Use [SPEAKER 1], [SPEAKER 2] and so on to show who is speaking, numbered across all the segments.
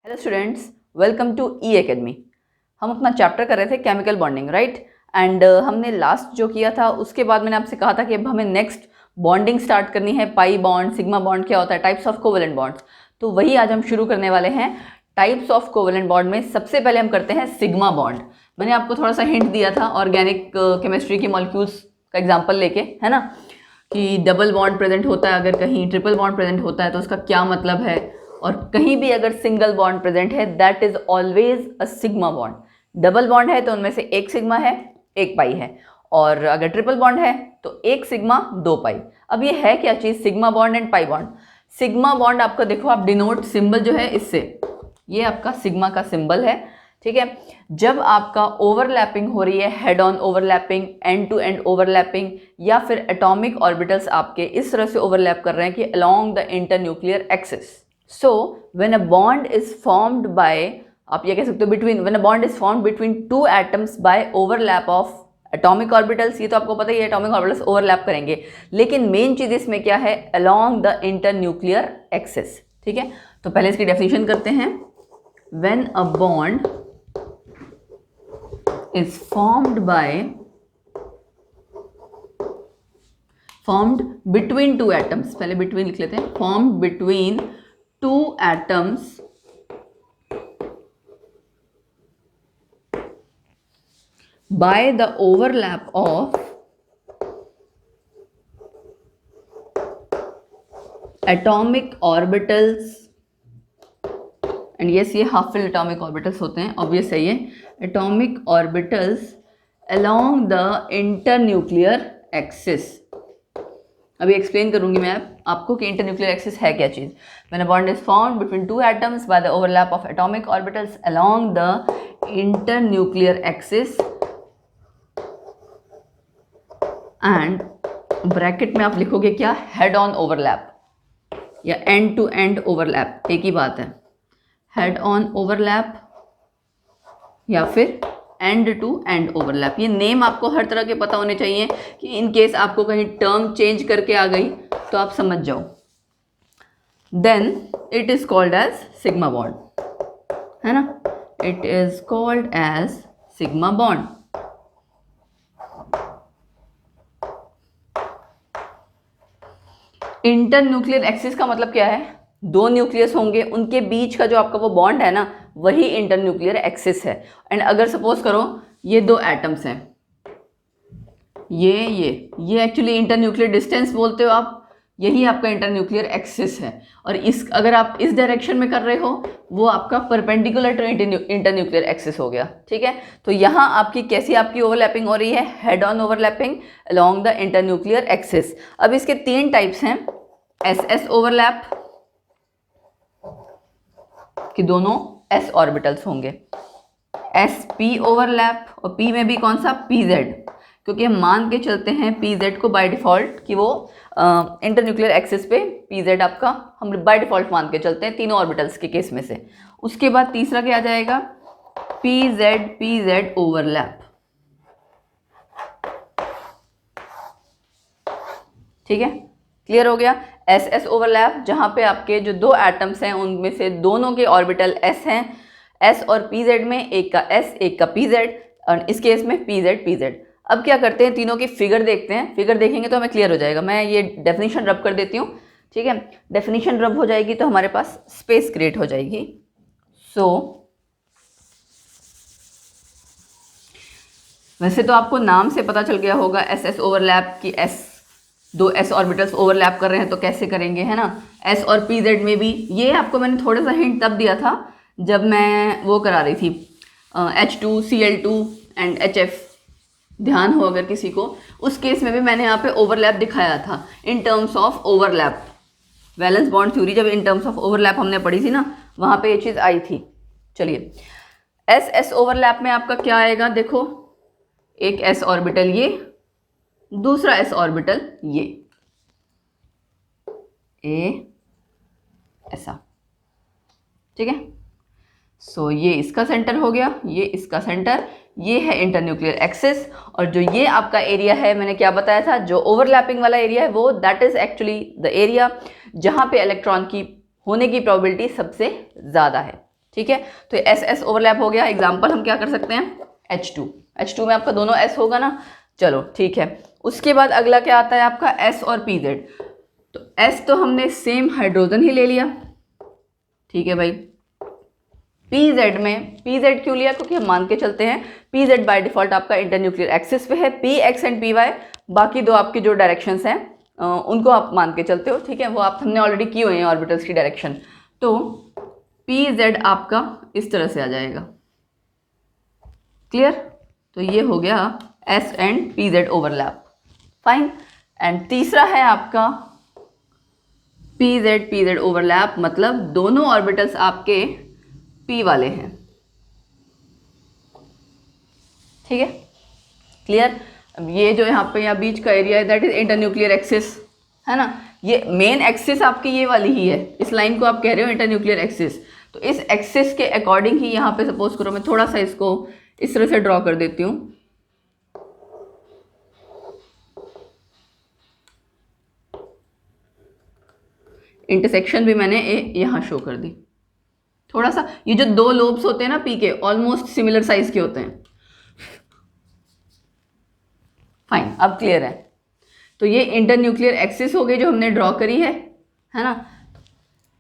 [SPEAKER 1] Hello students, welcome to E academy. हम अपना chapter कर रहे थे केमिकल बॉन्डिंग, राइट। एंड हमने लास्ट जो किया था उसके बाद मैंने आपसे कहा था कि अब हमें नेक्स्ट बॉन्डिंग स्टार्ट करनी है। पाई बॉन्ड, सिग्मा बॉन्ड क्या होता है, टाइप्स ऑफ कोवेलेंट बॉन्ड्स। तो वही आज हम शुरू करने वाले हैं। टाइप्स ऑफ कोवेलेंट बॉन्ड में सबसे पहले हम करते हैं सिग्मा बॉन्ड। मैंने आपको थोड़ा सा हिंट दिया था ऑर्गेनिक केमिस्ट्री के मॉलिक्यूल्स का एग्जाम्पल लेके, है ना, कि डबल बॉन्ड प्रेजेंट होता है, अगर कहीं ट्रिपल बॉन्ड प्रेजेंट होता है तो उसका क्या मतलब है, और कहीं भी अगर सिंगल बॉन्ड प्रेजेंट है that is always a sigma bond. Double bond है तो उनमें से एक सिग्मा है, एक पाई है, और अगर ट्रिपल बॉन्ड है तो एक सिग्मा, दो पाई। अब ये है क्या चीज़, sigma bond and pi bond. Sigma bond आपका देखो, आप डिनोट सिंबल जो है इससे, ये आपका सिग्मा का सिंबल है, ठीक है। जब आपका ओवरलैपिंग हो रही है, head on overlapping, end to end overlapping, या फिर एटॉमिक ऑर्बिटल्स आपके इस तरह से ओवरलैप कर रहे हैं कि along the internuclear axis. So when a bond is formed by, आप ये कह सकते हो between, when a bond is formed between two atoms by overlap of atomic orbitals, ये तो आपको पता ही है atomic orbitals overlap करेंगे, लेकिन मेन चीज इसमें क्या है, along the internuclear axis, ठीक है। तो पहले इसकी डेफिनेशन करते हैं। When a bond is formed between two atoms, पहले between लिख लेते हैं, formed between two atoms by the overlap of atomic orbitals, and yes, ये हाफ फिल atomic orbitals होते हैं, ऑब्वियस है ये, atomic orbitals along the internuclear axis। अभी एक्सप्लेन करूंगी मैं आपको कि इंटरन्यूक्लियर एक्सिस है क्या चीज। When a bond is formed between two atoms by the overlap of atomic orbitals along the internuclear axis, and bracket में आप लिखोगे क्या, हेड ऑन ओवरलैप या एंड टू एंड ओवरलैप, एक ही बात है, हेड ऑन ओवरलैप या फिर एंड टू एंड ओवरलैप। ये नेम आपको हर तरह के पता होने चाहिए कि इन केस आपको कहीं टर्म चेंज करके आ गई तो आप समझ जाओ। Then it is called as sigma bond, है ना, it is called as sigma bond. Internuclear axis का मतलब क्या है, दो न्यूक्लियस होंगे, उनके बीच का जो आपका वो बॉन्ड है ना, वही इंटरन्यूक्लियर एक्सिस है। एंड अगर सपोज करो ये दो एटम्स हैं, ये एक्चुअली इंटरन्यूक्लियर डिस्टेंस बोलते हो आप, यही आपका इंटरन्यूक्लियर एक्सिस है। और इस अगर आप इस डायरेक्शन में कर रहे हो वो आपका परपेंडिकुलर टू इंटरन्यूक्लियर एक्सिस हो गया, ठीक है। तो यहाँ आपकी कैसी आपकी ओवरलैपिंग हो रही है, head on overlapping along the internuclear axis. अब इसके तीन टाइप्स हैं, एस एस ओवरलैप कि दोनों s ऑर्बिटल्स होंगे, एस पी ओवरलैप, और p में भी कौन सा, पी जेड, क्योंकि हम मान के चलते हैं पी जेड को बाय डिफॉल्ट कि वो इंटरन्यूक्लियर एक्सिस पे पी जेड आपका हम बाय डिफॉल्ट मान के चलते हैं तीनों ऑर्बिटल्स के केस में से। उसके बाद तीसरा क्या आ जाएगा, पी जेड ओवरलैप, ठीक है, क्लियर हो गया। एस एस ओवरलैप जहाँ पे आपके जो दो एटम्स हैं उनमें से दोनों के ऑर्बिटल s हैं, s और पी जेड में एक का s एक का पी जेड, और इस केस में पी जेड। अब क्या करते हैं, तीनों की फिगर देखते हैं, फिगर देखेंगे तो हमें क्लियर हो जाएगा। मैं ये डेफिनेशन रब कर देती हूँ, ठीक है। डेफिनेशन रब हो जाएगी तो हमारे पास स्पेस क्रिएट हो जाएगी। सो वैसे तो आपको नाम से पता चल गया होगा एस एस ओवरलैप की दो s ऑर्बिटल्स ओवरलैप कर रहे हैं तो कैसे करेंगे, है ना। s और पी जेड में भी, ये आपको मैंने थोड़ा सा हिंट तब दिया था जब मैं वो करा रही थी H2Cl2 एंड HF, ध्यान हो अगर किसी को, उस केस में भी मैंने यहाँ पे ओवरलैप दिखाया था in terms of overlap. Valence bond theory जब इन टर्म्स ऑफ ओवरलैप हमने पढ़ी थी ना, वहाँ पे ये चीज़ आई थी। चलिए, एस एस ओवरलैप में आपका क्या आएगा, देखो, एक s ऑर्बिटल ये, दूसरा s ऑर्बिटल ये, ऐसा, ठीक है। सो ये इसका सेंटर हो गया, ये इसका सेंटर, ये है इंटरन्यूक्लियर एक्सिस, और जो ये आपका एरिया है, मैंने क्या बताया था, जो ओवरलैपिंग वाला एरिया है वो that is actually the area जहाँ पे इलेक्ट्रॉन की होने की प्रोबेबिलिटी सबसे ज़्यादा है, ठीक है। ठीक है, तो एस एस ओवरलैप हो गया। एग्जाम्पल हम क्या कर सकते हैं, H2 में आपका दोनों S होगा ना, चलो ठीक है। उसके बाद अगला क्या आता है आपका S और PZ। तो S तो हमने सेम हाइड्रोजन ही ले लिया, ठीक है भाई। PZ में PZ क्यों लिया, क्योंकि हम मान के चलते हैं PZ बाय डिफॉल्ट आपका इंटरन्यूक्लियर एक्सिस पे है, PX एंड PY बाकी दो आपकी जो डायरेक्शंस हैं उनको आप मान के चलते हो, ठीक है, वो आप हमने ऑलरेडी की हुई है ऑर्बिटल्स की डायरेक्शन। तो PZ आपका इस तरह से आ जाएगा, क्लियर। तो ये हो गया S and PZ overlap, fine. And तीसरा है आपका PZ ओवरलैप, मतलब दोनों ऑर्बिटल्स आपके P वाले हैं, ठीक है, क्लियर। अब ये जो यहाँ पे बीच का एरिया है दैट इज इंटरन्यूक्लियर एक्सिस, है ना। ये मेन एक्सिस आपकी ये वाली ही है, इस लाइन को आप कह रहे हो इंटरन्यूक्लियर एक्सिस। तो इस एक्सिस के अकॉर्डिंग ही यहाँ पे सपोज करो मैं थोड़ा सा इसको इस तरह से ड्रॉ कर देती हूँ। इंटरसेक्शन भी मैंने यहाँ शो कर दी थोड़ा सा। ये जो दो लोब्स होते हैं ना पी के, ऑलमोस्ट सिमिलर साइज के होते हैं, फाइन, अब क्लियर है। तो ये इंटरन्यूक्लियर एक्सिस हो गई जो हमने ड्रॉ करी है ना।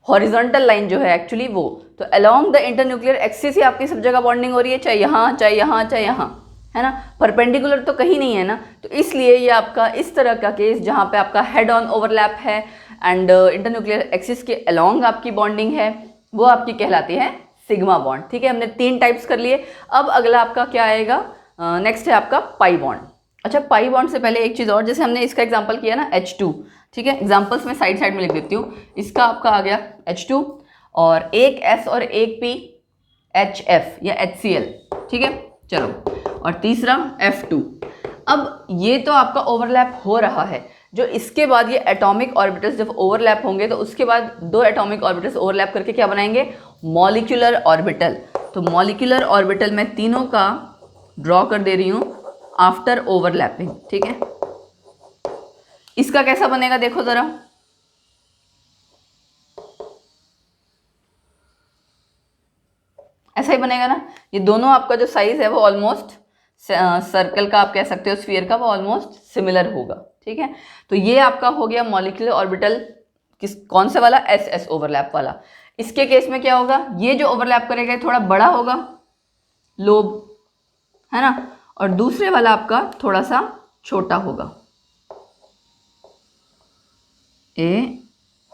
[SPEAKER 1] हॉरिजॉन्टल लाइन जो है एक्चुअली वो, तो अलोंग द इंटरन्यूक्लियर एक्सिस ही आपकी सब जगह बॉन्डिंग हो रही है, चाहे यहाँ चाहे यहाँ चाहे यहाँ, है ना। परपेंडिकुलर तो कहीं नहीं है ना, तो इसलिए ये आपका इस तरह का केस जहाँ पे आपका हेड ऑन ओवरलैप है एंड इंटरन्यूक्लियर एक्सिस के अलोंग आपकी बॉन्डिंग है, वो आपकी कहलाती है सिग्मा बॉन्ड, ठीक है। हमने 3 टाइप्स कर लिए। अब अगला आपका क्या आएगा, नेक्स्ट है आपका पाई बॉन्ड। अच्छा, पाई बॉन्ड से पहले एक चीज़ और, जैसे हमने इसका एग्जांपल किया ना H2, ठीक है, एग्जांपल्स में साइड साइड में लिख देती हूँ। इसका आपका आ गया H2 और एक S और एक P, HF या HCl, ठीक है, चलो। और तीसरा F2। अब ये तो आपका ओवरलैप हो रहा है, जो इसके बाद ये एटॉमिक ऑर्बिटल्स जब ओवरलैप होंगे तो उसके बाद दो एटॉमिक ऑर्बिटल्स ओवरलैप करके क्या बनाएंगे, मॉलिक्यूलर ऑर्बिटल। तो मॉलिक्यूलर ऑर्बिटल मैं तीनों का ड्रॉ कर दे रही हूँ आफ्टर ओवरलैपिंग, ठीक है। इसका कैसा बनेगा देखो जरा, ऐसा ही बनेगा ना। ये दोनों आपका जो साइज है वो ऑलमोस्ट सर्कल का आप कह सकते हो, स्फीयर का, वो ऑलमोस्ट सिमिलर होगा, ठीक है। तो ये आपका हो गया मॉलिक्यूलर ऑर्बिटल, कौन से वाला, एस एस ओवरलैप वाला। इसके केस में क्या होगा, ये जो ओवरलैप करेगा थोड़ा बड़ा होगा लोब, है ना, और दूसरे वाला आपका थोड़ा सा छोटा होगा,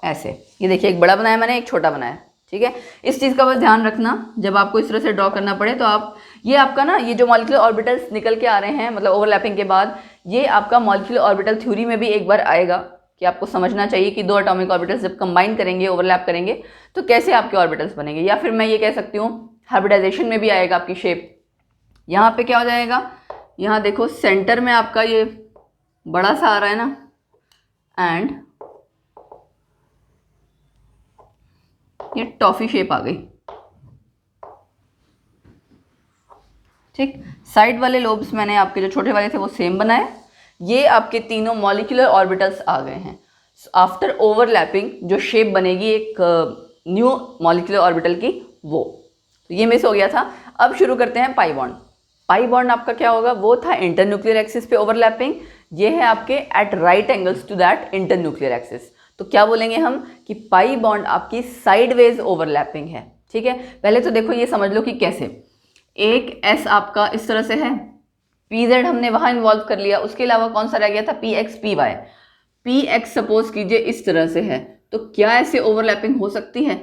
[SPEAKER 1] ऐसे। ये देखिए, एक बड़ा बनाया मैंने, एक छोटा बनाया, ठीक है। इस चीज़ का बस ध्यान रखना जब आपको इस तरह से ड्रॉ करना पड़े, तो आप ये आपका ना, ये जो मॉलिक्यूलर ऑर्बिटल्स निकल के आ रहे हैं मतलब ओवरलैपिंग के बाद, ये आपका मॉलिक्यूलर ऑर्बिटल थ्योरी में भी एक बार आएगा कि आपको समझना चाहिए कि दो एटॉमिक ऑर्बिटल्स जब कंबाइन करेंगे, ओवरलैप करेंगे, तो कैसे आपके ऑर्बिटल्स बनेंगे। या फिर मैं ये कह सकती हूँ हाइब्रिडाइजेशन में भी आएगा आपकी शेप। यहाँ पे क्या हो जाएगा, यहाँ देखो सेंटर में आपका ये बड़ा सा आ रहा है ना, एंड ये टॉफी शेप आ गई, ठीक। साइड वाले लोब्स मैंने आपके जो छोटे वाले थे वो सेम बनाए, ये आपके तीनों मॉलिक्यूलर ऑर्बिटल्स आ गए हैं। आफ्टर ओवरलैपिंग जो शेप बनेगी एक न्यू मॉलिक्यूलर ऑर्बिटल की, वो तो ये मिस हो गया था। अब शुरू करते हैं पाई बॉन्ड। पाई बॉन्ड आपका क्या होगा, वो था इंटरन्यूक्लियर एक्सिस पे ओवरलैपिंग, ये है आपके at right angles to that internuclear axis. तो क्या बोलेंगे हम कि पाई बॉन्ड आपकी साइडवेज ओवरलैपिंग है, ठीक है। पहले तो देखो ये समझ लो कि कैसे, एक S आपका इस तरह से है, PZ हमने वहां इन्वॉल्व कर लिया, उसके अलावा कौन सा रह गया था, PX PY। PX सपोज कीजिए इस तरह से है, तो क्या ऐसे ओवरलैपिंग हो सकती है,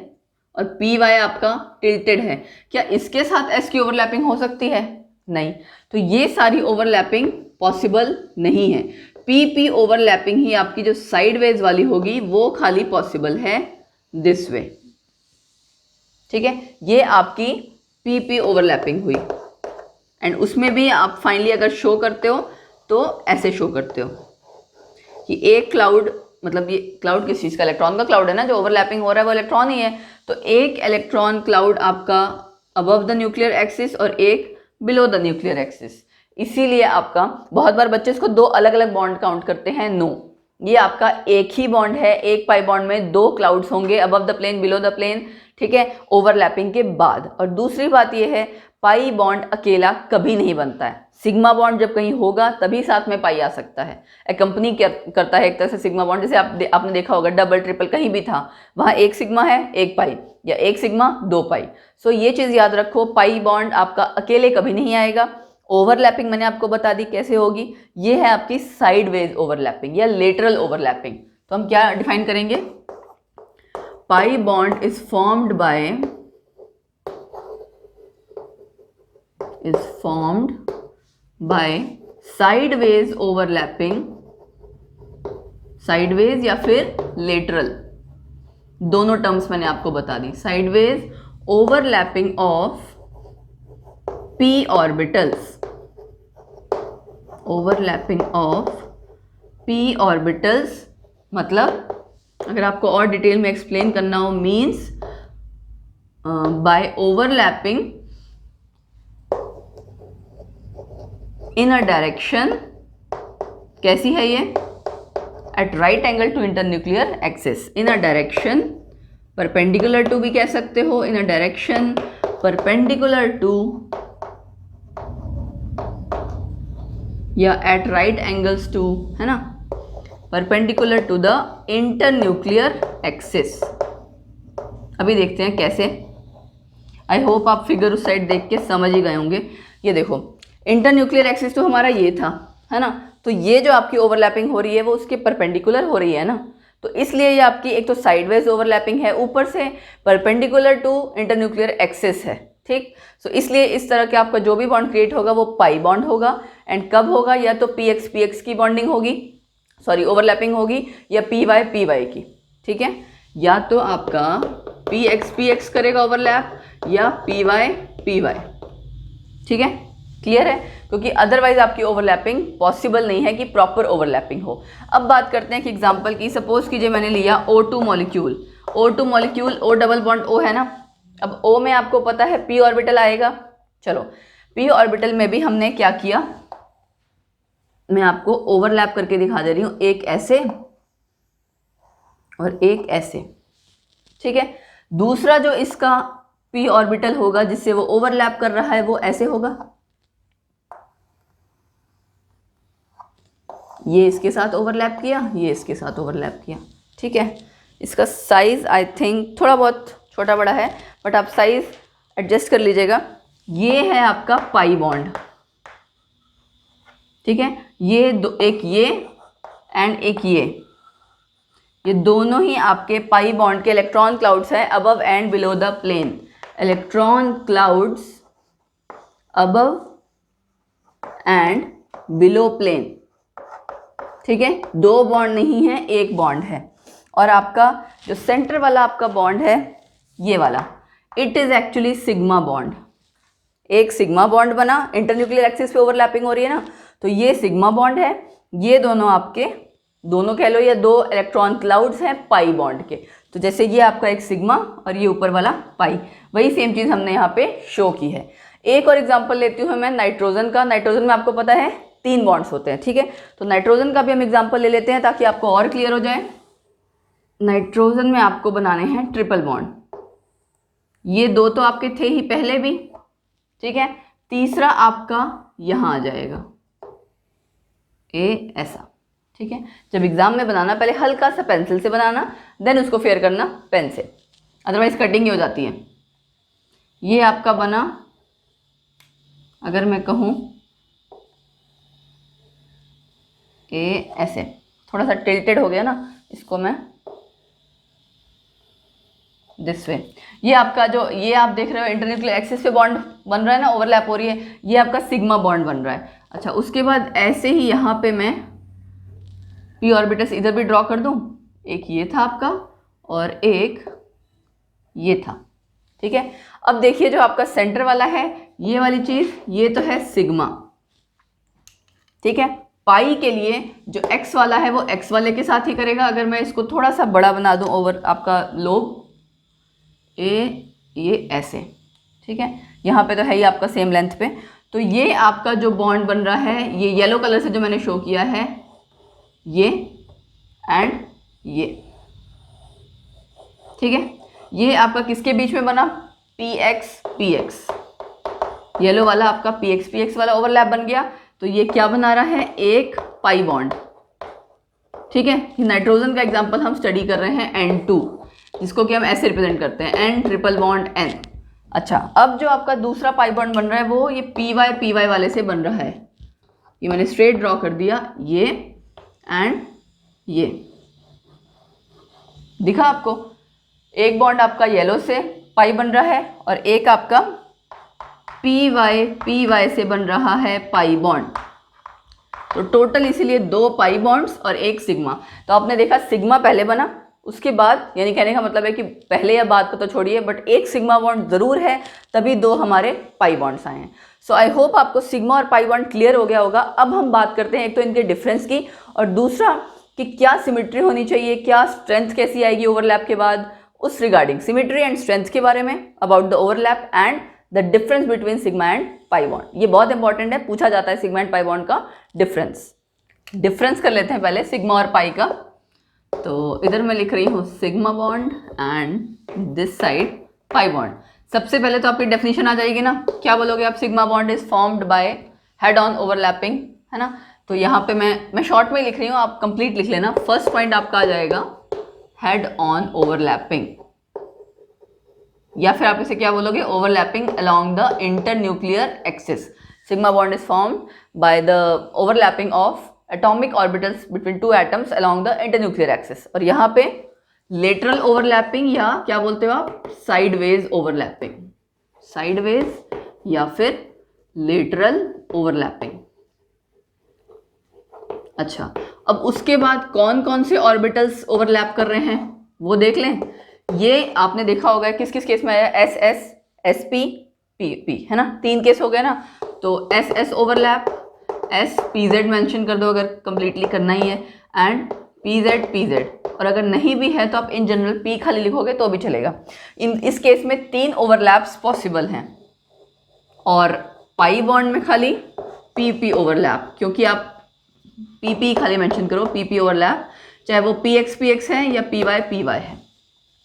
[SPEAKER 1] और PY आपका टिल्टेड है, क्या इसके साथ S की ओवरलैपिंग हो सकती है, नहीं। तो ये सारी ओवरलैपिंग पॉसिबल नहीं है। PP ओवरलैपिंग ही आपकी जो साइडवेज वाली होगी वो खाली पॉसिबल है दिस वे, ठीक है। ये आपकी PP ओवरलैपिंग हुई, एंड उसमें भी आप फाइनली अगर शो करते हो तो ऐसे शो करते हो कि एक क्लाउड, मतलब ये क्लाउड किस चीज़ का, इलेक्ट्रॉन का क्लाउड है ना, जो ओवरलैपिंग हो रहा है वो इलेक्ट्रॉन ही है। तो एक इलेक्ट्रॉन क्लाउड आपका अबव द न्यूक्लियर एक्सिस और एक बिलो द न्यूक्लियर एक्सिस। इसीलिए आपका बहुत बार बच्चे इसको दो अलग अलग बॉन्ड काउंट करते हैं, नो, ये आपका एक ही बॉन्ड है, एक पाई बॉन्ड में दो क्लाउड्स होंगे, above the plane, below the plane, ठीक है, ओवरलैपिंग के बाद। और दूसरी बात ये है, पाई बॉन्ड अकेला कभी नहीं बनता है, सिग्मा बॉन्ड जब कहीं होगा तभी साथ में पाई आ सकता है, कंपनी करता है एक तरह से सिग्मा बॉन्ड। जैसे आपने देखा होगा डबल ट्रिपल कहीं भी था, वहाँ एक सिग्मा है एक पाई, या एक सिग्मा दो पाई। सो ये चीज़ याद रखो, पाई बॉन्ड आपका अकेले कभी नहीं आएगा। ओवरलैपिंग मैंने आपको बता दी कैसे होगी, ये है आपकी साइडवेज ओवरलैपिंग या लेटरल ओवरलैपिंग। तो हम क्या डिफाइन करेंगे, pi bond is formed by sideways overlapping, sideways या फिर लेटरल, दोनों टर्म्स मैंने आपको बता दी। Sideways overlapping of p orbitals, overlapping of p orbitals मतलब अगर आपको और डिटेल में एक्सप्लेन करना हो, means by overlapping in a direction, कैसी है ये, at right angle to internuclear axis, in a direction perpendicular to भी कह सकते हो, in a direction perpendicular to या एट राइट एंगल्स टू, है ना, perpendicular to the internuclear axis. अभी देखते हैं कैसे। आई होप आप फिगर उस साइड देख के समझ ही गए होंगे। ये देखो इंटरन्यूक्लियर एक्सिस तो हमारा ये था, है ना, तो ये जो आपकी ओवरलैपिंग हो रही है वो उसके परपेंडिकुलर हो रही है ना, तो इसलिए ये आपकी एक तो साइडवेज ओवरलैपिंग है, ऊपर से परपेंडिकुलर टू इंटरन्यूक्लियर एक्सिस है, ठीक। सो इसलिए इस तरह के आपका जो भी बॉन्ड क्रिएट होगा वो पाई बॉन्ड होगा। एंड कब होगा, या तो px की बॉन्डिंग होगी, सॉरी ओवरलैपिंग होगी, या py की, ठीक है, या तो आपका px करेगा ओवरलैप या py, ठीक है, क्लियर है, क्योंकि अदरवाइज आपकी ओवरलैपिंग पॉसिबल नहीं है कि प्रॉपर ओवरलैपिंग हो। अब बात करते हैं कि एग्जांपल की, सपोज कीजिए मैंने लिया O2 molecule, O double bond O है ना, अब O में आपको पता है p ऑर्बिटल आएगा। चलो p ऑर्बिटल में भी हमने क्या किया, मैं आपको ओवरलैप करके दिखा दे रही हूँ, एक ऐसे और एक ऐसे, ठीक है। दूसरा जो इसका p ऑर्बिटल होगा जिससे वो ओवरलैप कर रहा है वो ऐसे होगा, ये इसके साथ ओवरलैप किया, ये इसके साथ ओवरलैप किया, ठीक है। इसका साइज आई थिंक थोड़ा बहुत छोटा बड़ा है, बट आप साइज एडजस्ट कर लीजिएगा। ये है आपका पाई बॉन्ड, ठीक है, ये दो, एक ये एंड एक ये दोनों ही आपके पाई बॉन्ड के इलेक्ट्रॉन क्लाउड्स हैं, above and below the plane, electron clouds above and below plane, ठीक है। दो बॉन्ड नहीं है, एक बॉन्ड है। और आपका जो सेंटर वाला आपका बॉन्ड है ये वाला, it is actually sigma bond, एक सिग्मा बॉन्ड बना, इंटरन्यूक्लियर एक्सिस पे ओवरलैपिंग हो रही है ना, तो ये सिग्मा बॉन्ड है, ये दोनों आपके, दोनों कह लो या दो इलेक्ट्रॉन क्लाउड्स हैं पाई बॉन्ड के। तो जैसे ये आपका एक सिग्मा और ये ऊपर वाला पाई, वही सेम चीज़ हमने यहाँ पे शो की है। एक और एग्जाम्पल लेती हूँ मैं नाइट्रोजन का। नाइट्रोजन में आपको पता है 3 बॉन्ड्स होते हैं, ठीक है, तो नाइट्रोजन का भी हम एग्जाम्पल ले लेते हैं ताकि आपको और क्लियर हो जाए। नाइट्रोजन में आपको बनाने हैं ट्रिपल बॉन्ड, ये दो तो आपके थे ही पहले भी, ठीक है, तीसरा आपका यहाँ आ जाएगा ए ऐसा, ठीक है। जब एग्जाम में बनाना पहले हल्का सा पेंसिल से बनाना, देन उसको फेयर करना पेन से, अदरवाइज कटिंग ही हो जाती है। ये आपका बना, अगर मैं कहूँ ए ऐसे, थोड़ा सा टिल्टेड हो गया ना, इसको मैं दिस वे। ये आपका जो ये आप देख रहे हो इंटरन्यूक्लियर एक्सिस पे बॉन्ड बन रहा है ना, ओवरलैप हो रही है, ये आपका सिग्मा बॉन्ड बन रहा है। अच्छा, उसके बाद ऐसे ही यहाँ पे मैं p ऑर्बिटल्स इधर भी ड्रॉ कर दूँ, एक ये था आपका और एक ये था, ठीक है। अब देखिए जो आपका सेंटर वाला है, ये वाली चीज़, ये तो है सिग्मा, ठीक है। पाई के लिए जो x वाला है वो x वाले के साथ ही करेगा। अगर मैं इसको थोड़ा सा बड़ा बना दूं, ओवर आपका लोब ये ऐसे, ठीक है, यहाँ पे तो है ही आपका सेम लेंथ पे, तो ये आपका जो बॉन्ड बन रहा है, ये येलो कलर से जो मैंने शो किया है ये, एंड ये, ठीक है। ये आपका किसके बीच में बना, पीएक्स पीएक्स, येलो वाला आपका पीएक्स पीएक्स वाला ओवरलैप बन गया। तो ये क्या बना रहा है, एक पाई बॉन्ड, ठीक है। नाइट्रोजन का एग्जांपल हम स्टडी कर रहे हैं N2, जिसको कि हम ऐसे रिप्रेजेंट करते हैं N ट्रिपल बॉन्ड N। अच्छा, अब जो आपका दूसरा पाई बॉन्ड बन रहा है वो ये पी वाई वाले से बन रहा है। ये मैंने स्ट्रेट ड्रॉ कर दिया, ये एंड ये, दिखा आपको। एक बॉन्ड आपका येलो से पाई बन रहा है और एक आपका पी वाई से बन रहा है पाई बॉन्ड। तो टोटल इसीलिए 2 पाई बॉन्ड्स और 1 सिग्मा। तो आपने देखा सिग्मा पहले बना, उसके बाद, यानी कहने का मतलब है कि पहले या बाद को तो छोड़िए, बट 1 सिग्मा बॉन्ड ज़रूर है, तभी 2 हमारे पाई बॉन्ड्स आए हैं। सो आई होप आपको सिग्मा और पाई बॉन्ड क्लियर हो गया होगा। अब हम बात करते हैं एक तो इनके डिफरेंस की, और दूसरा कि क्या सिमिट्री होनी चाहिए, क्या स्ट्रेंथ कैसी आएगी ओवरलैप के बाद, उस रिगार्डिंग सिमिट्री एंड स्ट्रेंथ के बारे में, about the overlap and the difference between sigma and pi bond. ये बहुत इंपॉर्टेंट है, पूछा जाता है सिग्मा एंड पाई बॉन्ड का डिफरेंस कर लेते हैं पहले सिग्मा और पाई का। तो इधर मैं लिख रही हूँ sigma bond and this side pi bond. सबसे पहले तो आपकी डेफिनेशन आ जाएगी ना, क्या बोलोगे आप, sigma bond is formed bye head on overlapping, है ना। तो यहाँ पे मैं शॉर्ट में लिख रही हूँ, आप कंप्लीट लिख लेना। फर्स्ट पॉइंट आपका आ जाएगा हेड ऑन ओवरलैपिंग, या फिर आप इसे क्या बोलोगे, overlapping along the internuclear axis. Sigma bond is formed by the overlapping of atomic orbitals between 2 atoms along the internuclear axis. और यहाँ पे लेटरल ओवरलैपिंग, या क्या बोलते हो आप, साइडवेज ओवरलैपिंग, साइडवेज या फिर लेटरल ओवरलैपिंग। अच्छा, अब उसके बाद कौन कौन से ऑर्बिटल्स ओवरलैप कर रहे हैं वो देख लें। ये आपने देखा होगा किस किस केस में आया, S S, S P, P P, है ना, 3 केस हो गए ना। तो S S overlap, S P Z mention कर दो अगर कंप्लीटली करना ही है, एंड पी जेड। और अगर नहीं भी है तो आप इन जनरल पी खाली लिखोगे तो भी चलेगा। इस केस में 3 ओवरलैप्स पॉसिबल हैं, और पाई बॉन्ड में खाली पी पी ओवरलैप, क्योंकि आप पी पी खाली मेंशन करो, पी पी ओवरलैप, चाहे वो पी एक्स है या पी वाई है,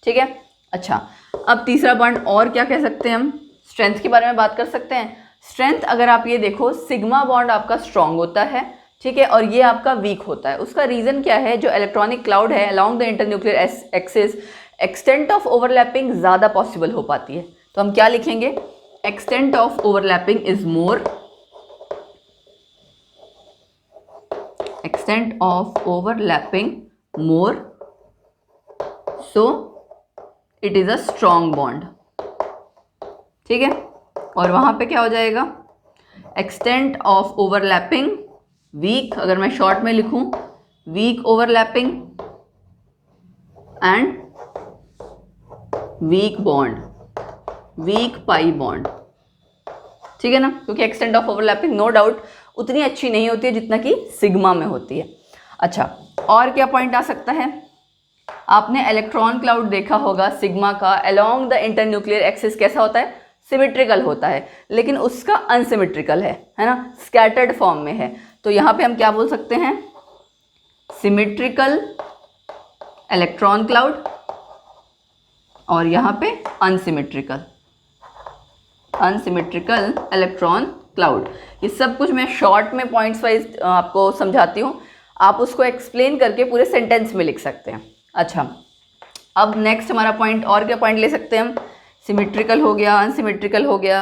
[SPEAKER 1] ठीक है। अच्छा, अब तीसरा बॉन्ड और क्या कह सकते हैं हम, स्ट्रेंथ के बारे में बात कर सकते हैं। स्ट्रेंथ अगर आप ये देखो, सिग्मा बॉन्ड आपका स्ट्रॉन्ग होता है, ठीक है, और ये आपका वीक होता है। उसका रीज़न क्या है, जो इलेक्ट्रॉनिक क्लाउड है along the internuclear axis, extent of overlapping ज़्यादा पॉसिबल हो पाती है। तो हम क्या लिखेंगे, extent of overlapping is more, extent of overlapping more, so it is a strong bond, ठीक है। और वहां पे क्या हो जाएगा, extent of overlapping weak, अगर मैं शॉर्ट में लिखूं weak overlapping and weak bond, weak pi bond, ठीक है ना, क्योंकि extent of overlapping no doubt उतनी अच्छी नहीं होती है जितना कि सिग्मा में होती है। अच्छा, और क्या पॉइंट आ सकता है, आपने इलेक्ट्रॉन क्लाउड देखा होगा सिग्मा का अलोंग द इंटरन्यूक्लियर एक्सिस कैसा होता है, सिमेट्रिकल होता है, लेकिन उसका अनसिमेट्रिकल है ना, स्कैटर्ड फॉर्म में है। तो यहाँ पे हम क्या बोल सकते हैं, सिमेट्रिकल इलेक्ट्रॉन क्लाउड, और यहाँ पे अनसिमेट्रिकल इलेक्ट्रॉन क्लाउड। ये सब कुछ मैं शॉर्ट में पॉइंट्स वाइज आपको समझाती हूँ, आप उसको एक्सप्लेन करके पूरे सेंटेंस में लिख सकते हैं। अच्छा, अब नेक्स्ट हमारा पॉइंट, और क्या पॉइंट ले सकते हैं हम, सिमेट्रिकल हो गया, अनसिमेट्रिकल हो गया,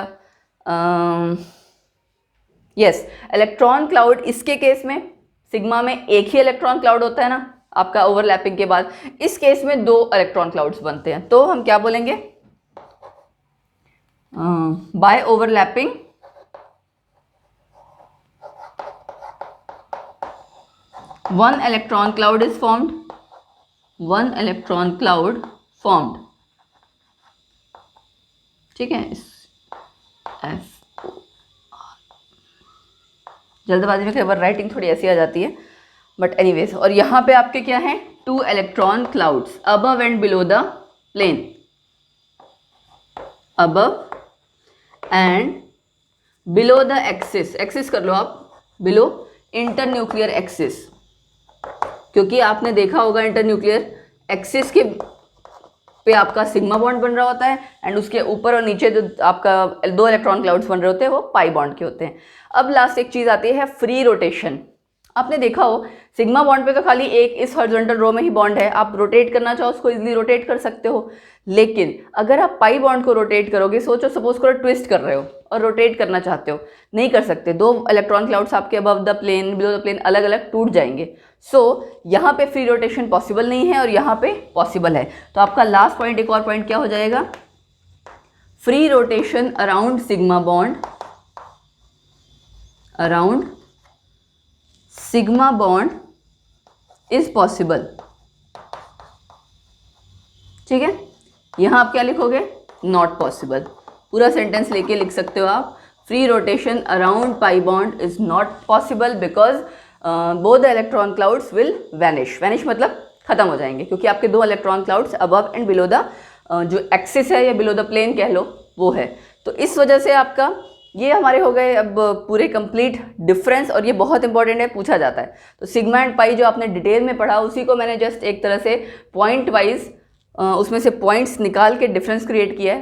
[SPEAKER 1] यस इलेक्ट्रॉन क्लाउड। इसके केस में सिग्मा में एक ही इलेक्ट्रॉन क्लाउड होता है ना आपका ओवरलैपिंग के बाद, इस केस में 2 इलेक्ट्रॉन क्लाउड्स बनते हैं। तो हम क्या बोलेंगे, by overlapping one electron cloud is formed, ठीक है। जल्दबाजी में कई बार राइटिंग थोड़ी ऐसी आ जाती है, बट एनीवेज। और यहाँ पे आपके क्या हैं, 2 electron clouds above and below the plane, above and below the axis, axis कर लो आप, बिलो इंटरन्यूक्लियर एक्सिस, क्योंकि आपने देखा होगा इंटरन्यूक्लियर एक्सिस के पे आपका सिग्मा बॉन्ड बन रहा होता है एंड उसके ऊपर और नीचे जो आपका 2 इलेक्ट्रॉन क्लाउड्स बन रहे होते हैं वो पाई बॉन्ड के होते हैं। अब लास्ट एक चीज़ आती है फ्री रोटेशन। आपने देखा हो सिग्मा बॉन्ड पे तो खाली एक इस हॉरिजॉन्टल रो में ही बॉन्ड है, आप रोटेट करना चाहो उसको इजीली रोटेट कर सकते हो। लेकिन अगर आप पाई बॉन्ड को रोटेट करोगे, सोचो सपोज करो ट्विस्ट कर रहे हो और रोटेट करना चाहते हो, नहीं कर सकते, 2 इलेक्ट्रॉन क्लाउड्स आपके above the plane below the plane अलग अलग टूट जाएंगे। सो यहाँ पे फ्री रोटेशन पॉसिबल नहीं है और यहाँ पे पॉसिबल है। तो आपका लास्ट पॉइंट, एक और पॉइंट क्या हो जाएगा, free rotation around sigma bond, around sigma bond is possible. ठीक है, यहां आप क्या लिखोगे, नॉट पॉसिबल। पूरा सेंटेंस लेके लिख सकते हो आप, free rotation around pi bond is not possible because both the electron clouds will vanish. Vanish मतलब खत्म हो जाएंगे, क्योंकि आपके 2 electron clouds above and below the जो एक्सिस है या बिलो द प्लेन कह लो वो है। तो इस वजह से आपका ये हमारे हो गए अब पूरे कंप्लीट डिफरेंस, और ये बहुत इंपॉर्टेंट है, पूछा जाता है। तो सिग्मा एंड पाई जो आपने डिटेल में पढ़ा उसी को मैंने जस्ट एक तरह से पॉइंट वाइज उसमें से पॉइंट्स निकाल के डिफरेंस क्रिएट किया है।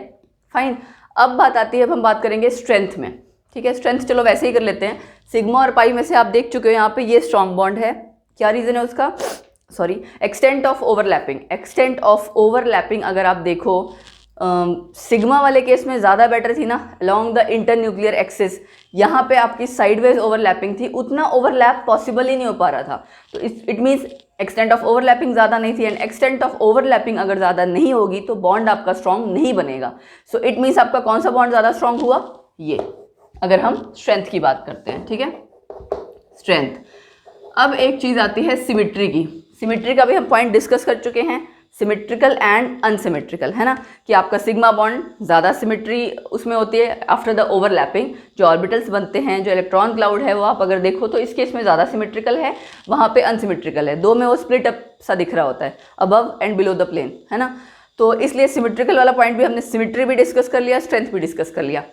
[SPEAKER 1] फाइन, अब बात आती है, अब हम बात करेंगे स्ट्रेंथ में। ठीक है, स्ट्रेंथ चलो वैसे ही कर लेते हैं। सिग्मा और पाई में से आप देख चुके हो यहाँ पे ये स्ट्रॉन्ग बॉन्ड है। क्या रीज़न है उसका, sorry, extent of overlapping. Extent of overlapping अगर आप देखो सिग्मा वाले केस में ज़्यादा बेटर थी ना, अलोंग द इंटरन्यूक्लियर एक्सिस। यहाँ पे आपकी साइडवेज ओवरलैपिंग थी, उतना ओवरलैप पॉसिबल ही नहीं हो पा रहा था। तो it means extent of overlapping ज़्यादा नहीं थी, एंड एक्सटेंट ऑफ ओवरलैपिंग अगर ज़्यादा नहीं होगी तो बॉन्ड आपका स्ट्रॉन्ग नहीं बनेगा। सो इट मीन्स आपका कौन सा बॉन्ड ज़्यादा स्ट्रॉन्ग हुआ, ये, अगर हम स्ट्रेंथ की बात करते हैं। ठीक है, स्ट्रेंथ। अब एक चीज़ आती है सिमिट्री की। सिमिट्री का भी हम पॉइंट डिस्कस कर चुके हैं, सिमेट्रिकल एंड अनसिमेट्रिकल, है ना, कि आपका सिग्मा बॉन्ड ज़्यादा सिमेट्री उसमें होती है आफ्टर द ओवरलैपिंग। जो ऑर्बिटल्स बनते हैं, जो इलेक्ट्रॉन क्लाउड है, वो आप अगर देखो तो इस केस में ज़्यादा सिमेट्रिकल है, वहाँ पे अनसिमेट्रिकल है। 2 में वो स्प्लिट अप सा दिख रहा होता है, above and below the plane, है ना। तो इसलिए सिमेट्रिकल वाला पॉइंट भी हमने, सिमेट्री भी डिस्कस कर लिया, स्ट्रेंथ भी डिस्कस कर लिया।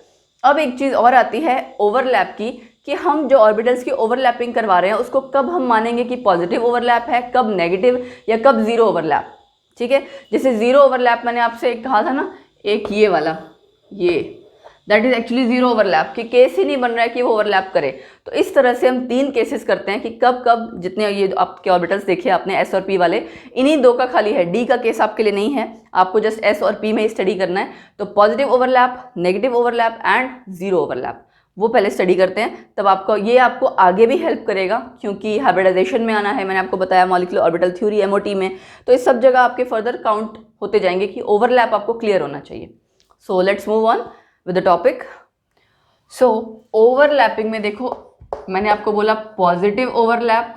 [SPEAKER 1] अब एक चीज़ और आती है ओवरलैप की, कि हम जो ऑर्बिटल्स की ओवरलैपिंग करवा रहे हैं उसको कब हम मानेंगे कि पॉजिटिव ओवरलैप है, कब नेगेटिव, या कब जीरो ओवरलैप। ठीक है, जैसे जीरो ओवरलैप मैंने आपसे एक कहा था ना, एक ये वाला, ये that is actually zero overlap, कि केस ही नहीं बन रहा है कि वो ओवरलैप करे। तो इस तरह से हम 3 केसेस करते हैं कि कब कब, जितने ये आपके ऑर्बिटल्स देखे आपने एस और पी वाले, इन्हीं 2 का खाली है, डी का केस आपके लिए नहीं है, आपको जस्ट एस और पी में ही स्टडी करना है। तो positive overlap, negative overlap and zero overlap, वो पहले स्टडी करते हैं, तब आपको ये आपको आगे भी हेल्प करेगा, क्योंकि हाइब्रिडाइजेशन में आना है, मैंने आपको बताया मॉलिक्यूलर ऑर्बिटल थ्योरी एमओटी में। तो इस सब जगह आपके फर्दर काउंट होते जाएंगे कि ओवरलैप आपको क्लियर होना चाहिए। So let's move on with the topic. So overlapping में देखो, मैंने आपको बोला पॉजिटिव ओवरलैप,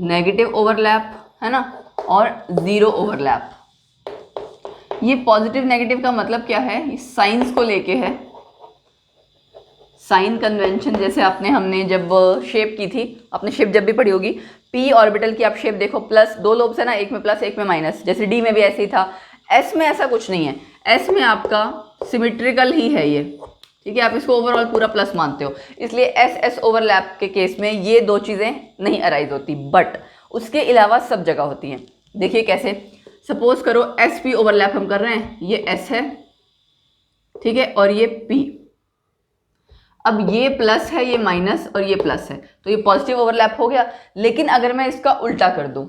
[SPEAKER 1] नेगेटिव ओवरलैप, है ना, और जीरो ओवरलैप। ये पॉजिटिव नेगेटिव का मतलब क्या है, ये साइंस को लेके है। साइन कन्वेंशन, जैसे हमने जब शेप की थी, आपने शेप जब भी पढ़ी होगी, पी ऑर्बिटल की आप शेप देखो, प्लस 2 लोब्स है ना, एक में प्लस एक में माइनस, जैसे डी में भी ऐसे ही था। एस में ऐसा कुछ नहीं है, एस में आपका सिमेट्रिकल ही है ये। ठीक है, आप इसको ओवरऑल पूरा प्लस मानते हो, इसलिए एस एस ओवरलैप के केस में ये 2 चीज़ें नहीं अराइज होती, बट उसके अलावा सब जगह होती हैं। देखिए कैसे, सपोज करो एस पी ओवरलैप हम कर रहे हैं, ये एस है, ठीक है, और ये पी। अब ये प्लस है, ये माइनस, और ये प्लस है, तो ये पॉजिटिव ओवरलैप हो गया। लेकिन अगर मैं इसका उल्टा कर दूं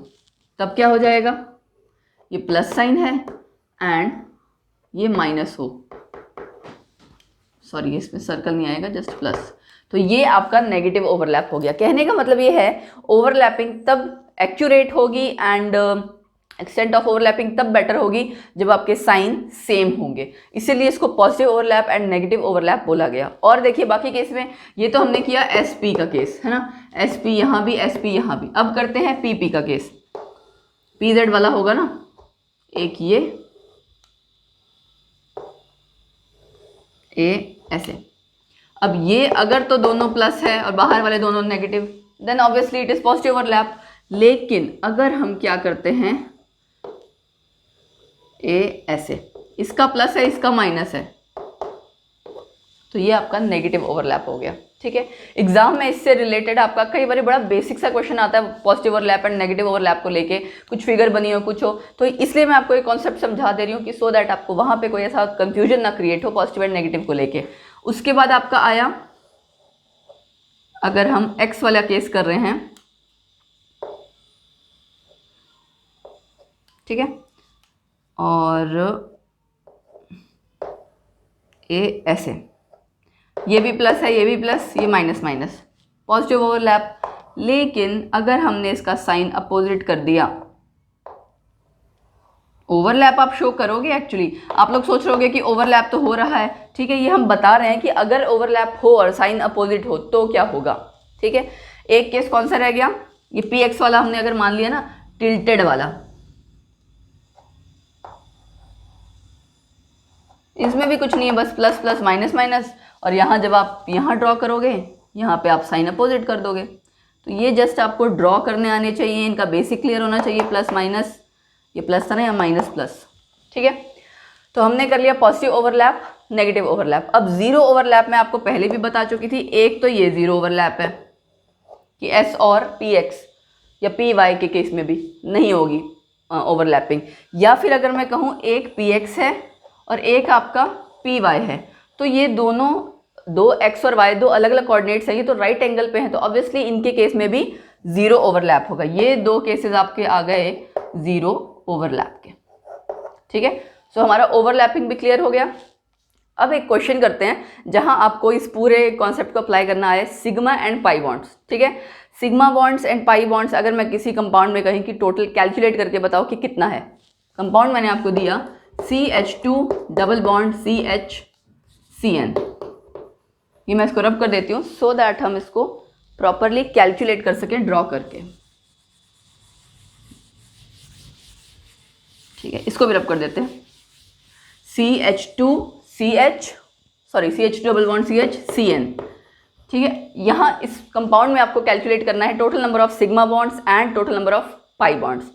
[SPEAKER 1] तब क्या हो जाएगा, ये प्लस साइन है एंड ये माइनस हो, सॉरी इसमें सर्कल नहीं आएगा, जस्ट प्लस, तो ये आपका नेगेटिव ओवरलैप हो गया। कहने का मतलब ये है ओवरलैपिंग तब एक्यूरेट होगी एंड एक्सटेंट ऑफ ओवरलैपिंग तब बेटर होगी जब आपके साइन सेम होंगे, इसीलिए इसको positive overlap and negative overlap बोला गया। और देखिए बाकी केस में, ये तो हमने किया एस पी का केस, है ना, एस पी यहाँ भी, एस पी यहाँ भी। अब करते हैं पी पी का केस, पी जेड वाला होगा ना, एक ये ए ऐसे। अब ये अगर तो दोनों प्लस है और बाहर वाले दोनों negative, then obviously it is positive overlap. लेकिन अगर हम क्या करते हैं, ए ऐसे, इसका प्लस है इसका माइनस है, तो ये आपका नेगेटिव ओवरलैप हो गया। ठीक है। एग्जाम में इससे रिलेटेड आपका कई बार बड़ा बेसिक सा क्वेश्चन आता है positive overlap and negative overlap को लेके, कुछ फिगर बनी हो कुछ हो, तो इसलिए मैं आपको एक कॉन्सेप्ट समझा दे रही हूँ कि सो दैट आपको वहाँ पे कोई ऐसा कंफ्यूजन ना क्रिएट हो पॉजिटिव एंड नेगेटिव को लेके। उसके बाद आपका आया, अगर हम एक्स वाला केस कर रहे हैं, ठीक है, और ए ऐसे, ये भी प्लस है, ये भी प्लस, ये माइनस माइनस, पॉजिटिव ओवरलैप। लेकिन अगर हमने इसका साइन अपोजिट कर दिया, ओवरलैप आप शो करोगे, एक्चुअली आप लोग सोच रहोगे कि ओवरलैप तो हो रहा है, ठीक है, ये हम बता रहे हैं कि अगर ओवरलैप हो और साइन अपोजिट हो तो क्या होगा, ठीक है। एक केस कौन सा रह गया, ये पी एक्स वाला हमने अगर मान लिया ना, टिल्टेड वाला, इसमें भी कुछ नहीं है, बस प्लस प्लस माइनस माइनस, और यहाँ जब आप यहाँ ड्रॉ करोगे, यहाँ पे आप साइन अपोजिट कर दोगे। तो ये जस्ट आपको ड्रॉ करने आने चाहिए, इनका बेसिक क्लियर होना चाहिए, प्लस माइनस, ये प्लस था ना, या माइनस प्लस, ठीक है। तो हमने कर लिया पॉजिटिव ओवरलैप, नेगेटिव ओवरलैप। अब जीरो ओवरलैप मैं आपको पहले भी बता चुकी थी, एक तो ये जीरो ओवरलैप है कि एस और पी एक्स या पी वाई के केस में भी नहीं होगी ओवरलैपिंग, या फिर अगर मैं कहूँ एक पी एक्स है और एक आपका पी वाई है, तो ये दोनों, दो एक्स और वाई दो अलग अलग कोऑर्डिनेट्स हैं, ये तो राइट एंगल पे हैं, तो ऑब्वियसली इनके केस में भी जीरो ओवरलैप होगा। ये दो केसेस आपके आ गए जीरो ओवरलैप के, ठीक है। सो हमारा ओवरलैपिंग भी क्लियर हो गया। अब एक क्वेश्चन करते हैं जहां आपको इस पूरे कॉन्सेप्ट को अप्लाई करना है, सिग्मा एंड पाई बॉन्ड्स, ठीक है। Sigma bonds and pi bonds, अगर मैं किसी कंपाउंड में कहीं कि टोटल कैलकुलेट करके बताओ कि कितना है। कंपाउंड मैंने आपको दिया CH2 डबल बॉन्ड CHCN, ये मैं इसको रब कर देती हूँ सो दैट हम इसको प्रॉपरली कैलकुलेट कर सकें ड्रॉ करके, ठीक है। इसको भी रब कर देते हैं, CH2 डबल बॉन्ड CHCN, ठीक है। यहाँ इस कंपाउंड में आपको कैलकुलेट करना है total number of sigma bonds and total number of pi bonds.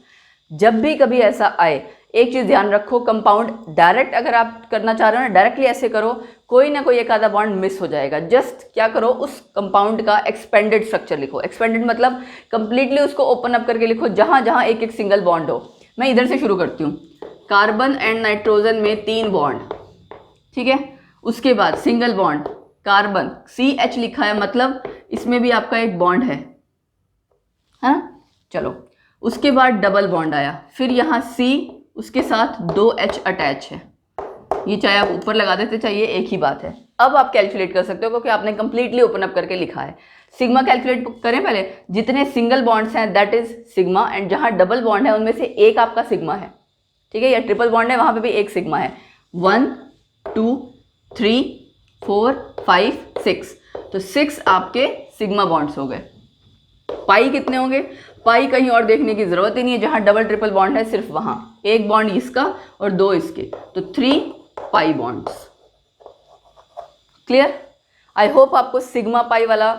[SPEAKER 1] जब भी कभी ऐसा आए, एक चीज़ ध्यान रखो, कंपाउंड डायरेक्ट अगर आप करना चाह रहे हो ना, डायरेक्टली ऐसे करो, कोई ना कोई एक आधा बॉन्ड मिस हो जाएगा। जस्ट क्या करो, उस कंपाउंड का एक्सपेंडेड स्ट्रक्चर लिखो। एक्सपेंडेड मतलब कंप्लीटली उसको ओपन अप करके लिखो, जहाँ जहाँ एक एक सिंगल बॉन्ड हो। मैं इधर से शुरू करती हूँ, कार्बन एंड नाइट्रोजन में 3 बॉन्ड, ठीक है। उसके बाद सिंगल बॉन्ड कार्बन, CH लिखा है मतलब इसमें भी आपका एक बॉन्ड है ना, चलो। उसके बाद डबल बॉन्ड आया, फिर यहाँ C, उसके साथ 2 H अटैच है, ये चाहे आप ऊपर लगा देते चाहिए, एक ही बात है। अब आप कैलकुलेट कर सकते हो क्योंकि आपने कंप्लीटली ओपन अप करके लिखा है। सिग्मा कैलकुलेट करें पहले, जितने सिंगल बॉन्ड्स हैं दैट इज सिग्मा, एंड जहाँ डबल बॉन्ड है उनमें से एक आपका सिग्मा है, ठीक है, या ट्रिपल बॉन्ड है वहाँ पे भी एक सिग्मा है। 1 2 3 4 5 6, तो 6 आपके सिग्मा बॉन्ड्स हो गए। पाई कितने होंगे, पाई कहीं और देखने की जरूरत ही नहीं है, जहां डबल ट्रिपल बॉन्ड है सिर्फ वहां एक बॉन्ड इसका और 2 इसके, तो 3 pi bonds. Clear? I hope आपको सिग्मा पाई वाला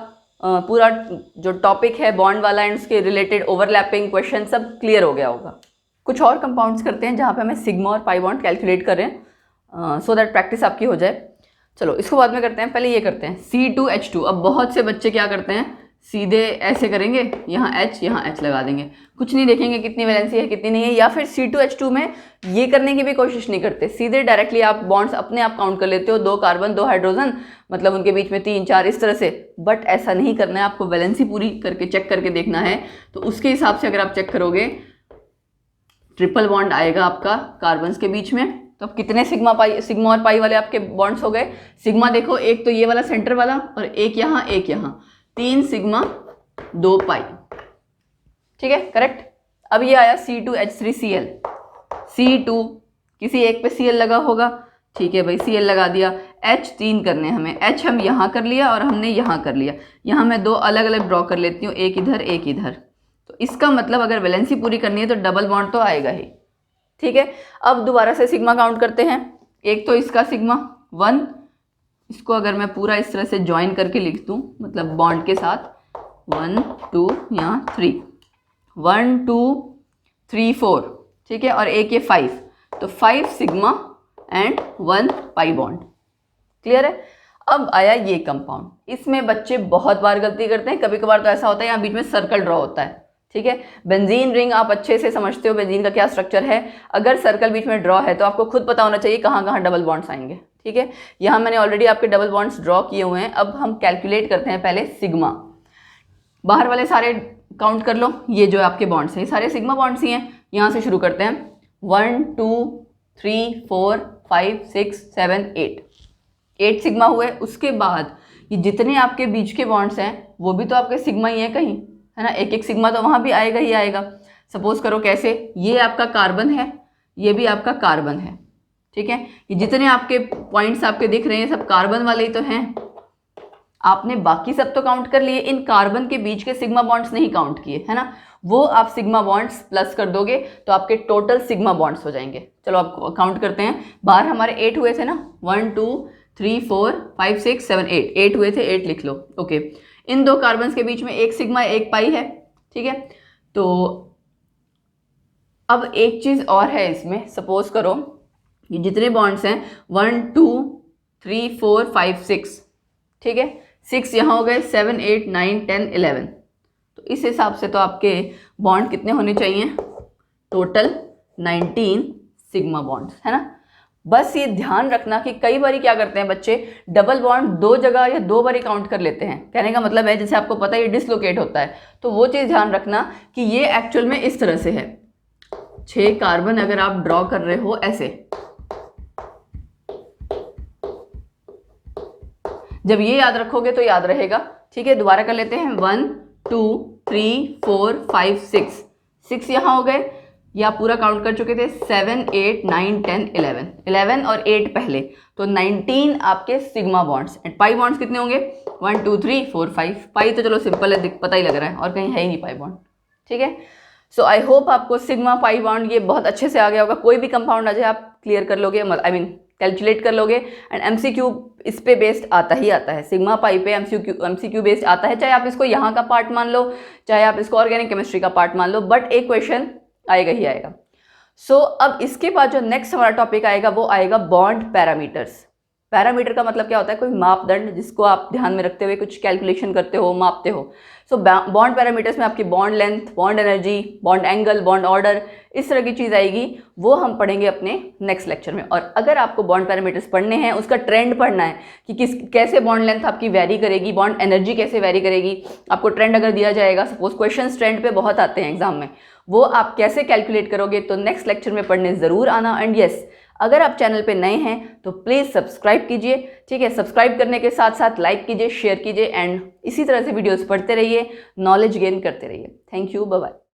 [SPEAKER 1] पूरा जो टॉपिक है बॉन्ड वाला एंड उसके रिलेटेड ओवरलैपिंग क्वेश्चन सब क्लियर हो गया होगा। कुछ और कंपाउंड्स करते हैं जहाँ पे हमें सिग्मा और पाई बॉन्ड कैलकुलेट करें, सो दैट प्रैक्टिस आपकी हो जाए। चलो इसको बाद में करते हैं, पहले ये करते हैं C2H2। अब बहुत से बच्चे क्या करते हैं, सीधे ऐसे करेंगे, यहाँ H लगा देंगे, कुछ नहीं देखेंगे कितनी वैलेंसी है कितनी नहीं है, या फिर C2H2 में ये करने की भी कोशिश नहीं करते, सीधे डायरेक्टली आप बॉन्ड्स अपने आप काउंट कर लेते हो, 2 कार्बन 2 हाइड्रोजन, मतलब उनके बीच में 3 4 इस तरह से। बट ऐसा नहीं करना है, आपको वैलेंसी पूरी करके चेक करके देखना है। तो उसके हिसाब से अगर आप चेक करोगे, ट्रिपल बॉन्ड आएगा आपका कार्बन्स के बीच में, तो अब कितने सिग्मा और पाई वाले आपके बॉन्ड्स हो गए। सिग्मा देखो, एक तो ये वाला सेंटर वाला और एक यहाँ 3 सिग्मा 2 पाई, ठीक है, करेक्ट। अब ये आया C2H3Cl, C2 किसी एक पे Cl लगा होगा, ठीक है भाई, Cl लगा दिया। H 3 करने हमें, H हम यहाँ कर लिया और हमने यहाँ कर लिया, यहाँ मैं 2 अलग अलग ड्रॉ कर लेती हूँ, एक इधर एक इधर। तो इसका मतलब अगर वैलेंसी पूरी करनी है तो डबल बॉन्ड तो आएगा ही, ठीक है। अब दोबारा से सिग्मा काउंट करते हैं, एक तो इसका सिग्मा 1, इसको अगर मैं पूरा इस तरह से ज्वाइन करके लिख दूं, मतलब बॉन्ड के साथ 1 2 यहाँ 3, 1 2 3 4, ठीक है, और एक ये 5, तो 5 sigma and 1 pi bond. Clear है? अब आया ये कंपाउंड, इसमें बच्चे बहुत बार गलती करते हैं, कभी कभार तो ऐसा होता है यहाँ बीच में सर्कल ड्रॉ होता है, ठीक है। बेंजीन रिंग आप अच्छे से समझते हो बेंजीन का क्या स्ट्रक्चर है, अगर सर्कल बीच में ड्रॉ है तो आपको खुद पता होना चाहिए कहाँ कहाँ डबल बॉन्ड्स आएंगे, ठीक है। यहाँ मैंने ऑलरेडी आपके डबल बॉन्ड्स ड्रॉ किए हुए हैं। अब हम कैलकुलेट करते हैं पहले सिग्मा, बाहर वाले सारे काउंट कर लो, ये जो आपके बॉन्ड्स हैं ये सारे सिग्मा बॉन्ड्स ही हैं। यहाँ से शुरू करते हैं, 1 2 3 4 5 6 7 8 सिग्मा हुए। उसके बाद ये जितने आपके बीच के बॉन्ड्स हैं वो भी तो आपके सिग्मा ही है कहीं, है ना, एक एक सिग्मा तो वहाँ भी आएगा ही आएगा। सपोज करो कैसे, ये आपका कार्बन है, ये भी आपका कार्बन है, ठीक है। ये जितने आपके पॉइंट्स आपके दिख रहे हैं सब कार्बन वाले ही तो हैं। आपने बाकी सब तो काउंट कर लिए, इन कार्बन के बीच के सिग्मा बॉन्ड्स नहीं काउंट किए, है ना, वो आप सिग्मा बॉन्ड्स प्लस कर दोगे तो आपके टोटल सिग्मा बॉन्ड्स हो जाएंगे। चलो आप काउंट करते हैं, बाहर हमारे 8 हुए थे ना, 1 2 3 4 5 6 7 8 हुए थे, 8 लिख लो, ओके। इन दो कार्बन्स के बीच में एक सिग्मा एक पाई है, ठीक है। तो अब एक चीज़ और है इसमें, सपोज करो ये जितने बॉन्ड्स हैं 1 2 3 4 5 6, ठीक है, 6 यहाँ हो गए, 7 8 9 10 11, तो इस हिसाब से तो आपके बॉन्ड कितने होने चाहिए, टोटल 19 सिग्मा बॉन्ड्स, है ना। बस ये ध्यान रखना कि कई बार क्या करते हैं बच्चे, डबल बॉन्ड दो जगह या दो बार काउंट कर लेते हैं। कहने का मतलब है जैसे आपको पता है ये डिसलोकेट होता है, तो वो चीज़ ध्यान रखना कि ये एक्चुअल में इस तरह से है। 6 कार्बन अगर आप ड्रॉ कर रहे हो ऐसे, जब ये याद रखोगे तो याद रहेगा, ठीक है। दोबारा कर लेते हैं, 1 2 3 4 5 6 यहाँ हो गए, या पूरा काउंट कर चुके थे, 7 8 9 10 11 और 8 पहले, तो 19 आपके sigma bonds. And pi bonds कितने होंगे, 1 2 3 4 5, पाई तो चलो सिंपल है, पता ही लग रहा है, और कहीं है ही नहीं पाई बॉन्ड, ठीक है। सो आई होप आपको सिग्मा पाई बॉन्ड ये बहुत अच्छे से आ गया होगा। कोई भी कंपाउंड आ जाए आप क्लियर कर लोगे, आई मीन कैलकुलेट कर लोगे। एंड एमसीक्यू इस पे बेस्ड आता ही आता है, सिग्मा पाई पे एमसीक्यू बेस्ड आता है, चाहे आप इसको यहाँ का पार्ट मान लो, चाहे आप इसको ऑर्गेनिक केमिस्ट्री का पार्ट मान लो, बट एक क्वेश्चन आएगा ही आएगा। सो अब इसके बाद जो नेक्स्ट हमारा टॉपिक आएगा वो आएगा बॉन्ड पैरामीटर्स। पैरामीटर का मतलब क्या होता है, कोई मापदंड जिसको आप ध्यान में रखते हुए कुछ कैलकुलेशन करते हो, मापते हो। सो बॉन्ड पैरामीटर्स में आपकी bond length, bond energy, bond angle, bond order, इस तरह की चीज़ आएगी, वो हम पढ़ेंगे अपने नेक्स्ट लेक्चर में। और अगर आपको बॉन्ड पैरामीटर्स पढ़ने हैं, उसका ट्रेंड पढ़ना है कि कैसे बॉन्ड लेंथ आपकी वैरी करेगी, बॉन्ड एनर्जी कैसे वैरी करेगी, आपको ट्रेंड अगर दिया जाएगा, सपोज क्वेश्चन ट्रेंड पे बहुत आते हैं एग्जाम में, वो आप कैसे कैलकुलेट करोगे, तो नेक्स्ट लेक्चर में पढ़ने ज़रूर आना। एंड यस, अगर आप चैनल पे नए हैं तो प्लीज़ सब्सक्राइब कीजिए, ठीक है। सब्सक्राइब करने के साथ साथ लाइक कीजिए, शेयर कीजिए, एंड इसी तरह से वीडियोस पढ़ते रहिए, नॉलेज गेन करते रहिए। Thank you, bye bye.